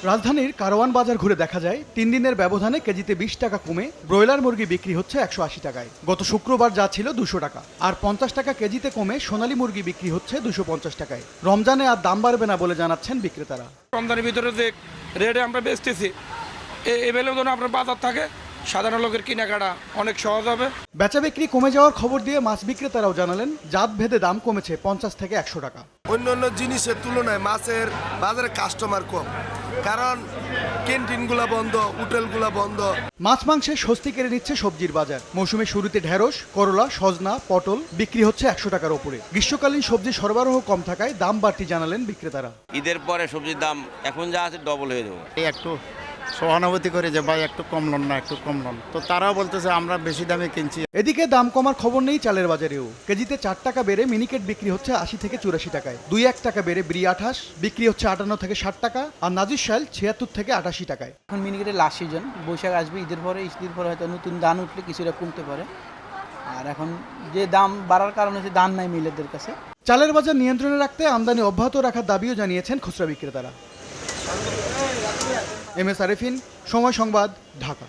রাজধানীর কারওয়ান বাজার ঘুরে দেখা যায় 3 দিনের ব্যবধানে কেজিতে 20 টাকা কমে ব্রয়লার মুরগি বিক্রি হচ্ছে 180 টাকায়। গত শুক্রবার যা ছিল 200 টাকা, আর 50 টাকা কেজিতে কমে সোনালী মুরগি বিক্রি হচ্ছে 250 টাকায়। রমজানে আর দাম বাড়বে না বলে জানাচ্ছেন বিক্রেতারা। রমজানের ভিতরে যে রেটে আমরা বেচতেছি এবেলেও যেন আপনার বাজার থাকে, সাধারণ লোকের কেনাকাটা অনেক সহজ হবে। বেচা বিক্রি কমে যাওয়ার খবর দিয়ে মাছ বিক্রেতারাও জানালেন জাত ভেদে দাম কমেছে 50 থেকে 100 টাকা। অন্যান্য জিনিসের তুলনায় মাছের বাজারে কাস্টমার কম, কারণ ক্যান্টিনগুলো বন্ধ, হোটেলগুলো বন্ধ। মাছ মাংসে স্বস্তি কেড়ে নিচ্ছে সবজির বাজার। মৌসুমের শুরুতে ঢেঁড়স, করলা, সজনা, পটল বিক্রি হচ্ছে 100 টাকার ওপরে। গ্রীষ্মকালীন সবজি সরবরাহ কম থাকায় দাম বাড়তি জানালেন বিক্রেতারা। ঈদের পরে সবজির দাম এখন যা আছে ডবল হয়ে যাবে। একটু সহানুভূতি করে যে ভাই একটু কম লন না, একটু কম লন, তো তারাও বলতেছে আমরা বেশি দামে কিনছি। এদিকে দাম কমার খবর নেই চালের বাজারেও। কেজিতে 4 টাকা বেড়ে মিনিকেট বিক্রি হচ্ছে 80 থেকে 84 টাকায়। 2-1 টাকা বেড়ে ব্রি 28 বিক্রি হচ্ছে 58 থেকে 60 টাকা, আর নাজির শাল 76 থেকে 88 টাকায়। এখন মিনিকেটের লাস্ট সিজন, বৈশাখ আসবে, ঈদের পরে হয়তো নতুন ধান উঠলে কিছুটা কমতে পারে। আর এখন যে দাম বাড়ার কারণে হচ্ছে ধান নাই মিলেরদের কাছে। চালের বাজার নিয়ন্ত্রণে রাখতে আমদানি অব্যাহত রাখার দাবিও জানিয়েছেন খুচরা বিক্রেতারা। এম এস আরেফিন, সময় সংবাদ, ঢাকা।